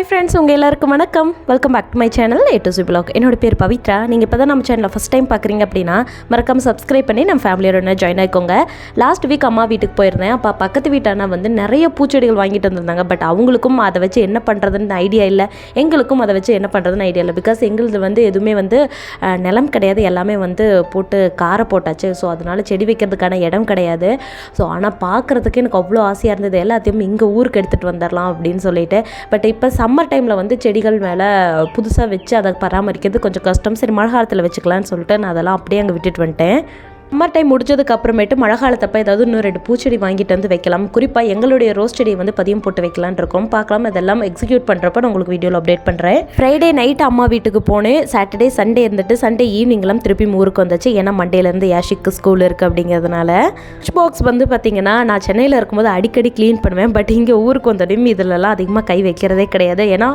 Friends, உங்கள் எல்லாருக்கும் வணக்கம். Welcome back to my channel A to Z Vlog. என்னோட பேர் பவித்ரா. நீங்கள் இப்போ தான் நம்ம சேனலில் ஃபஸ்ட் டைம் பார்க்குறீங்க அப்படின்னா மறக்காமல் சப்ஸ்கிரைப் பண்ணி நம்ம ஃபேமிலியோட ஜாயின் ஆகிக்கோங்க. லாஸ்ட் வீக் அம்மா வீட்டுக்கு போயிருந்தேன். அப்போ பக்கத்து வீட்டானா வந்து நிறைய பூச்செடிகள் வாங்கிட்டு வந்திருந்தாங்க. பட் அவங்களுக்கும் அதை வச்சு என்ன பண்ணுறதுன்னு ஐடியா இல்லை, எங்களுக்கும் அதை வச்சு என்ன பண்ணுறதுன்னு ஐடியா இல்லை. பிகாஸ் எங்களுது வந்து எதுவுமே வந்து நிலம் கிடையாது, எல்லாமே வந்து போட்டு காரை போட்டாச்சு. ஸோ அதனால் செடி வைக்கிறதுக்கான இடம் கிடையாது. ஸோ ஆனால் பார்க்குறதுக்கு எனக்கு அவ்வளோ ஆசையாக இருந்தது, எல்லாத்தையும் இங்கே ஊருக்கு எடுத்துகிட்டு வந்துடலாம் அப்படின்னு சொல்லிட்டு. பட் இப்போ சம்மர் டைமில் வந்து செடிகள் மேலே புதுசாக வச்சு அதை பராமரிக்கிறது கொஞ்சம் கஷ்டம். சரி, மழை காலத்தில் வச்சுக்கலான்னு சொல்லிட்டு நான் அதெல்லாம் அப்படியே அங்கே விட்டுட்டு வந்துட்டேன். சம்மர் டைம் முடிஞ்சதுக்கு அப்புறமேட்டு மழை காலத்தப்போ ஏதாவது இன்னும் 2 பூச்செடி வாங்கிட்டு வந்து வைக்கலாம். குறிப்பாக எங்களுடைய ரோஸ் செடியை வந்து பதியம் போட்டு வைக்கலான் இருக்கோம். பார்க்கலாம், அதெல்லாம் எக்ஸிக்யூட் பண்ணுறப்ப நான் உங்களுக்கு வீடியோவில் அப்டேட் பண்ணுறேன். ஃப்ரைடே நைட் அம்மா வீட்டுக்கு போனேன். சாட்டர்டே சண்டே இருந்துட்டு சண்டே ஈவினிங்லாம் திருப்பி ஊருக்கு வந்துச்சு. ஏன்னா மண்டேலேருந்து யாஷிக்கு ஸ்கூல் இருக்குது அப்படிங்கிறதுனால. லஞ்ச் பாக்ஸ் வந்து பார்த்திங்கன்னா நான் சென்னையில் இருக்கும்போது அடிக்கடி க்ளீன் பண்ணுவேன். பட் இங்கே ஊருக்கு வந்தோடையும் இதிலெல்லாம் அதிகமாக கை வைக்கிறதே கிடையாது. ஏன்னா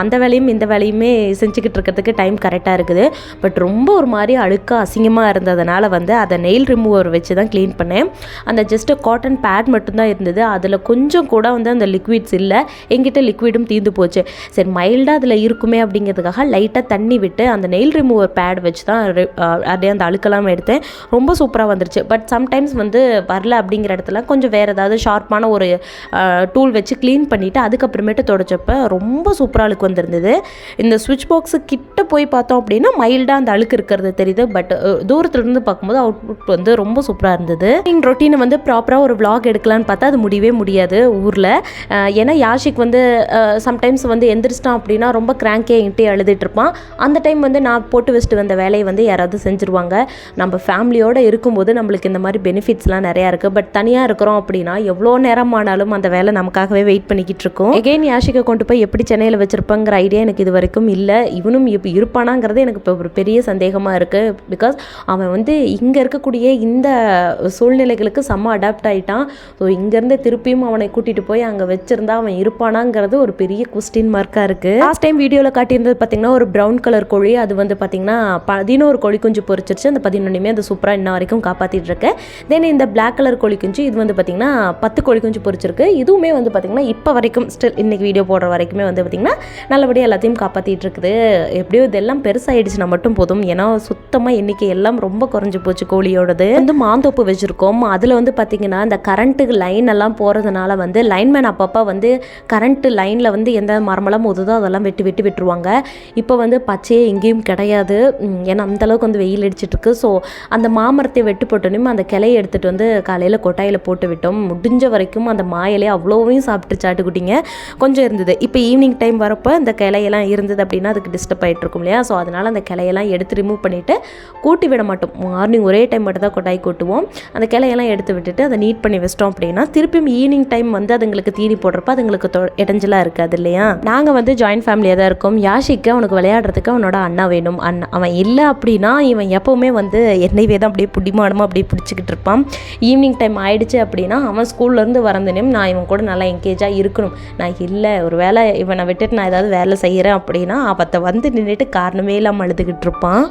அந்த வேலையும் இந்த வேலையுமே செஞ்சுக்கிட்டு இருக்கிறதுக்கு டைம் கரெக்டாக இருக்குது. பட் ரொம்ப ஒரு மாதிரி அழுக்காக அசிங்கமாக இருந்ததுனால வந்து அதை நெயில் ரிமூவர் வச்சு தான் க்ளீன் பண்ணேன். அந்த ஜஸ்ட்டு காட்டன் பேட் மட்டும்தான் இருந்தது. அதில் கொஞ்சம் கூட வந்து அந்த லிக்விட்ஸ் இல்லை, எங்கிட்ட லிக்விடும் தீர்ந்து போச்சு. சரி, மைல்டாக அதில் இருக்குமே அப்படிங்கிறதுக்காக லைட்டாக தண்ணி விட்டு அந்த நெயில் ரிமூவர் பேட் வச்சு தான் அப்படியே அந்த அழுக்கெல்லாம் எடுத்தேன். ரொம்ப சூப்பராக வந்துருச்சு. பட் சம்டைம்ஸ் வந்து வரல அப்படிங்கிற இடத்துல கொஞ்சம் வேறு ஏதாவது ஷார்ப்பான ஒரு டூல் வச்சு க்ளீன் பண்ணிவிட்டு அதுக்கப்புறமேட்டு தொடச்சப்போ ரொம்ப சூப்பராக அழுக்கு வந்திருந்தது. இந்த ஸ்விட்ச் பாக்ஸு கிட்ட போய் பார்த்தோம் அப்படின்னா மைல்டாக அந்த அழுக்கு இருக்கிறது தெரியுது. பட் தூரத்துலேருந்து பார்க்கும்போது அவுட்புட் வந்து ரொம்ப சூப்பராக இருந்தது. ரொட்டீனை வந்து ப்ராப்பராக ஒரு vlog எடுக்கலான்னு பார்த்தா அது முடியவே முடியாது ஊரில். ஏன்னா யாஷிக் வந்து சம்டைம்ஸ் வந்து எந்திரிச்சிட்டான் அப்படின்னா ரொம்ப கிராங்கே என்கிட்டே அழுதுட்டு இருப்பான். அந்த டைம் வந்து நான் போட்டு வச்சுட்டு வந்த வேலையை வந்து யாராவது செஞ்சுருவாங்க. நம்ம ஃபேமிலியோடு இருக்கும்போது நம்மளுக்கு இந்த மாதிரி பெனிஃபிட்ஸ்லாம் நிறையா இருக்குது. பட் தனியாக இருக்கிறோம் அப்படின்னா எவ்வளோ நேரம் ஆனாலும் அந்த வேலை நமக்காகவே வெயிட் பண்ணிக்கிட்டு இருக்கோம். எகெயின் யாஷிக்கை கொண்டு போய் எப்படி சென்னையில் வச்சுருப்பாங்கிற ஐடியா எனக்கு இது வரைக்கும் இல்லை. இவனும் இப்போ இருப்பானாங்கிறது எனக்கு இப்போ ஒரு பெரிய சந்தேகமாக இருக்குது. பிகாஸ் அவன் வந்து இங்கே இருக்கக்கூடிய இந்த சூழ்நிலைகளுக்கு செம்ம அடாப்ட் ஆகிட்டான். ஸோ இங்கேருந்து திருப்பியும் அவனை கூட்டிகிட்டு போய் அங்கே வச்சுருந்தா அவன் இருப்பானாங்கிறது ஒரு பெரிய குவஸ்டின் மார்க்காக இருக்குது. லாஸ்ட் டைம் வீடியோவில் காட்டியிருந்தது பார்த்திங்கன்னா ஒரு ப்ரௌன் கலர் கோழி. அது வந்து பார்த்திங்கன்னா 11 கோழி குஞ்சு பொரிச்சிருச்சு. அந்த 11மே அது சூப்பராக இன்ன வரைக்கும் காப்பாற்றிட்டு இருக்கேன். தென் இந்த பிளாக் கலர் கோழி குஞ்சு இது வந்து பார்த்திங்கன்னா 10 கோழி குஞ்சு பொரிச்சிருக்கு. இதுவுமே வந்து பார்த்திங்கன்னா இப்போ வரைக்கும் ஸ்டில் இன்றைக்கி வீடியோ போடுற வரைக்குமே வந்து பார்த்திங்கன்னா நல்லபடியாக எல்லாத்தையும் காப்பாற்றிட்டு இருக்குது. எப்படியோ இதெல்லாம் பெருசாகிடுச்சுன்னா மட்டும் போதும். ஏன்னா சுத்தமாக எண்ணிக்கை எல்லாம் ரொம்ப குறைஞ்சி போச்சு கோழியோடது. வந்து மாந்தோப்பு வச்சுருக்கோம். அதில் வந்து பார்த்திங்கன்னா இந்த கரண்ட்டு லைன் எல்லாம் போகிறதுனால வந்து லைன்மேன் அப்பப்போ வந்து கரண்ட்டு லைனில் வந்து எந்த மரமெல்லாம் மோதுதோ அதெல்லாம் வெட்டி விட்டுருவாங்க. இப்போ வந்து பச்சையே எங்கேயும் கிடையாது. ஏன்னா அந்தளவுக்கு வந்து வெயில் அடிச்சிட்ருக்கு. ஸோ அந்த மாமரத்தை வெட்டு போட்டோன்னே அந்த கிளையை எடுத்துகிட்டு வந்து காலையில் கொட்டாயில் போட்டு விட்டோம். முடிஞ்ச வரைக்கும் அந்த மாயிலே அவ்வளோவையும் சாப்பிட்டு சாட்டுக்குட்டிங்க கொஞ்சம் இருந்தது. இப்போ ஈவினிங் டைம் வரப்போ இந்த கிளையெல்லாம் இருந்தது அப்படின்னா அதுக்கு டிஸ்டர்ப் ஆகிட்டு இருக்கும் இல்லையா. ஸோ அதனால் அந்த கிளையெல்லாம் எடுத்து ரிமூவ் பண்ணிவிட்டு கூட்டி விட மாட்டோம். மார்னிங் ஒரே டைம் மட்டும் தான் கொட்டாய் கூட்டுவோம். அந்த கிளையெல்லாம் எடுத்து விட்டுட்டு அதை நீட் பண்ணி வச்சிட்டோம் அப்படின்னா திருப்பியும் ஈவினிங் டைம் வந்து அதுங்களுக்கு தீனி போடுறப்ப அதுங்களுக்கு இடைஞ்சலாக இருக்காது இல்லையா. நாங்கள் வந்து ஜாயின்ட் ஃபேமிலியாக தான் இருக்கோம். யாஷிக்கு அவனுக்கு விளையாடுறதுக்கு அவனோட அண்ணா வேணும். அவன் இல்லை அப்படின்னா இவன் எப்போவுமே வந்து என்னைவே தான் அப்படியே பிடிமானமாக அப்படியே பிடிச்சிக்கிட்டு இருப்பான். ஈவினிங் டைம் ஆயிடுச்சு அப்படின்னா அவன் ஸ்கூல்லேருந்து வரந்தனையும் நான் இவன் கூட நல்லா என்கேஜாக இருக்கணும். நான் இல்லை ஒரு வேலை இவனை விட்டுட்டு நான் ஏதாவது வேலை செய்கிறேன் அப்படின்னா அவத்தை வந்து நின்றுட்டு காரணமே இல்லாமல் அழுதுகிட்டு இருப்பான்.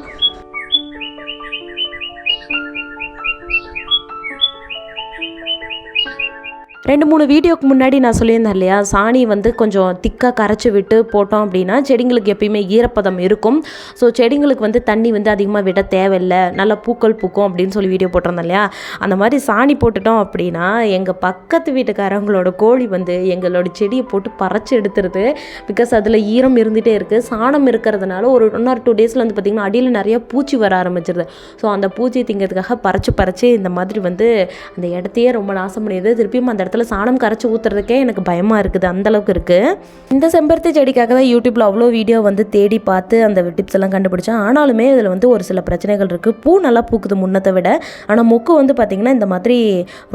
2-3 வீடியோக்கு முன்னாடி நான் சொல்லியிருந்தேன் இல்லையா, சாணி வந்து கொஞ்சம் திக்காக கரைச்சி விட்டு போட்டோம் அப்படின்னா செடிங்களுக்கு எப்பயுமே ஈரப்பதம் இருக்கும். ஸோ செடிங்களுக்கு வந்து தண்ணி வந்து அதிகமாக விட தேவையில்லை, நல்லா பூக்கள் பூக்கும் அப்படின்னு சொல்லி வீடியோ போட்டிருந்தேன் இல்லையா. அந்த மாதிரி சாணி போட்டுட்டோம் அப்படின்னா எங்கள் பக்கத்து வீட்டுக்காரங்களோட கோழி வந்து எங்களோட செடியை போட்டு பறைச்சி எடுத்துருது. பிகாஸ் அதில் ஈரம் இருந்துகிட்டே இருக்குது. சாணம் இருக்கிறதுனால ஒரு 1 or 2 டேஸில் வந்து பார்த்திங்கன்னா அடியில் நிறைய பூச்சி வர ஆரம்பிச்சிருது. ஸோ அந்த பூச்சியை திங்கிறதுக்காக பறிச்சு இந்த மாதிரி வந்து அந்த இடத்தையே ரொம்ப நாசம் பண்ணிடுது. திருப்பியும் அந்த இடத்துல சாணம் கரைச்சி ஊற்றுறதுக்கே எனக்கு பயமாக இருக்குது, அந்தளவுக்கு இருக்குது. இந்த செம்பருத்தி செடிக்காக தான் யூடியூப்பில் அவ்வளோ வீடியோ வந்து தேடி பார்த்து அந்த டிப்ஸ் எல்லாம் கண்டுபிடிச்சேன். ஆனாலுமே இதில் வந்து ஒரு சில பிரச்சனைகள் இருக்குது. பூ நல்லா பூக்குது முன்னத்தை விட. ஆனால் மொக்கு வந்து பார்த்திங்கன்னா இந்த மாதிரி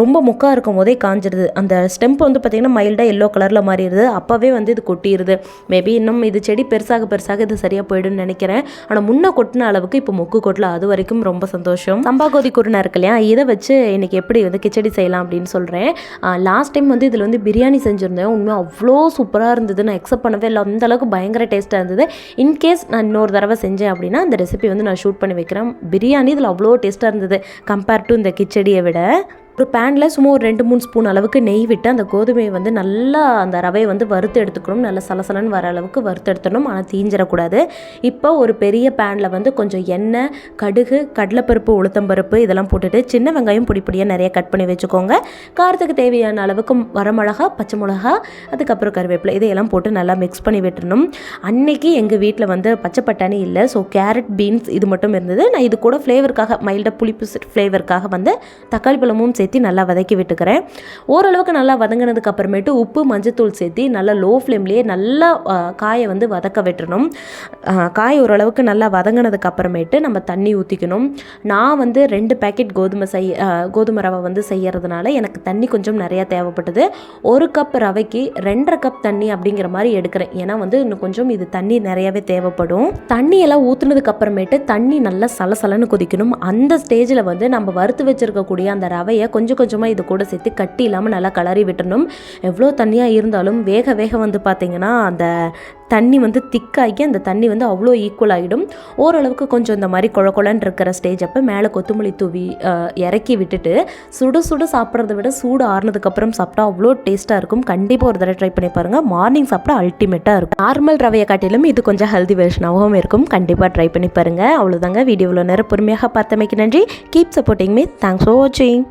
ரொம்ப மொக்காக இருக்கும் போதே காஞ்சிடுது. அந்த ஸ்டெம்ப் வந்து பார்த்திங்கன்னா மைல்டாக எல்லோ கலரில் மாறிடுது. அப்போவே வந்து இது கொட்டிடுது. மேபி இன்னும் இது செடி பெருசாக இது சரியாக போய்டுன்னு நினைக்கிறேன். ஆனால் முன்ன கொட்டின அளவுக்கு இப்போ மொக்கு கொட்டல. அது வரைக்கும் ரொம்ப சந்தோஷம். சம்பா கோதி குருணை இருக்கு இல்லையா, இதை வச்சு இன்றைக்கி எப்படி வந்து கிச்சடி செய்யலாம் அப்படின்னு சொல்கிறேன். லாஸ்ட் டைம் வந்து இதில் வந்து பிரியாணி செஞ்சுருந்தேன். உண்மையாக அவ்வளோ சூப்பராக இருந்தது. நான் எக்ஸப்ட் பண்ணவே இல்லை, அந்தளவுக்கு பயங்கர டேஸ்ட்டாக இருந்தது. இன்கேஸ் நான் இன்னொரு தடவை செஞ்சேன் அப்படின்னா அந்த ரெசிபி வந்து நான் ஷூட் பண்ணி வைக்கிறேன். பிரியாணி இதில் அவ்வளோ டேஸ்ட்டாக இருந்தது கம்பேர் டு இந்த கிச்சடியை விட. ஒரு பேனில் சும்மா ஒரு 2-3 ஸ்பூன் அளவுக்கு நெய் விட்டு அந்த கோதுமையை வந்து நல்லா அந்த ரவையை வந்து வறுத்து எடுத்துக்கணும். நல்லா சலசலன்னு வர அளவுக்கு வறுத்து எடுத்துடணும். ஆனால் தீஞ்சிடக்கூடாது. இப்போ ஒரு பெரிய பேனில் வந்து கொஞ்சம் எண்ணெய், கடுகு, கடலைப்பருப்பு, உளுத்தம்பருப்பு இதெல்லாம் போட்டுட்டு சின்ன வெங்காயம் பொடியாக நிறைய கட் பண்ணி வச்சுக்கோங்க. காரத்துக்கு தேவையான அளவுக்கு வரமிளகா, பச்சை மிளகா, அதுக்கப்புறம் கருவேப்பிலை இதையெல்லாம் போட்டு நல்லா மிக்ஸ் பண்ணி விட்டுறணும். அன்னைக்கு எங்கள் வீட்டில் வந்து பச்சை பட்டாணி இல்லை, ஸோ கேரட், பீன்ஸ் இது மட்டும் இருந்தது. நான் இது கூட ஃப்ளேவருக்காக மைல்டாக புளிப்பு ஃப்ளேவருக்காக வந்து தக்காளி பழமும் சேர்த்து நல்லா வதக்கி விட்டுக்கிறேன். ஓரளவுக்கு நல்லா வதங்கினதுக்கு அப்புறமேட்டு உப்பு, மஞ்சத்தூள் சேர்த்து நல்லா லோ ஃப்ளேம்லேயே நல்லா காயை வந்து வதக்க விட்டுறணும். காய் ஓரளவுக்கு நல்லா வதங்கினதுக்கு அப்புறமேட்டு நம்ம தண்ணி ஊற்றிக்கணும். நான் வந்து 2 பேக்கெட் கோதுமை ரவை வந்து செய்யறதுனால எனக்கு தண்ணி கொஞ்சம் நிறையா தேவைப்பட்டது. 1 கப் ரவைக்கு 2.5 கப் தண்ணி அப்படிங்கிற மாதிரி எடுக்கிறேன். ஏன்னா வந்து இன்னும் கொஞ்சம் இது தண்ணி நிறையாவே தேவைப்படும். தண்ணியெல்லாம் ஊற்றுனதுக்கு அப்புறமேட்டு தண்ணி நல்லா சலசலன்னு கொதிக்கணும். அந்த ஸ்டேஜில் வந்து நம்ம வறுத்து வச்சுருக்கக்கூடிய அந்த ரவையை கொஞ்சம் கொஞ்சமாக இது கூட சேர்த்து கட்டி இல்லாமல் நல்லா கிளறி விட்டணும். எவ்வளோ தண்ணியாக இருந்தாலும் வேக வேக வந்து பார்த்திங்கன்னா அந்த தண்ணி வந்து திக்காகி அந்த தண்ணி வந்து அவ்வளோ ஈக்குவல் ஆகிடும். ஓரளவுக்கு கொஞ்சம் இந்த மாதிரி குழன்னு இருக்கிற ஸ்டேஜ் அப்போ மேலே கொத்தமல்லி தூவி இறக்கி விட்டுட்டு சுட சுட சாப்பிட்றத விட சூடு ஆறுனதுக்கப்புறம் சாப்பிட்டா அவ்வளோ டேஸ்ட்டாக இருக்கும். கண்டிப்பாக ஒரு தடவை ட்ரை பண்ணி பாருங்கள். மார்னிங் சாப்பிட்டா அல்டிமேட்டாக இருக்கும். நார்மல் ரவையை காட்டிலும் இது கொஞ்சம் ஹெல்தி வெர்ஷனாகவும் இருக்கும். கண்டிப்பாக ட்ரை பண்ணி பாருங்கள். அவ்வளோதாங்க. வீடியோவில் நேரம் பொறுமையாக பார்த்தமைக்கு நன்றி. Keep supporting me. Thanks for வாட்சிங்.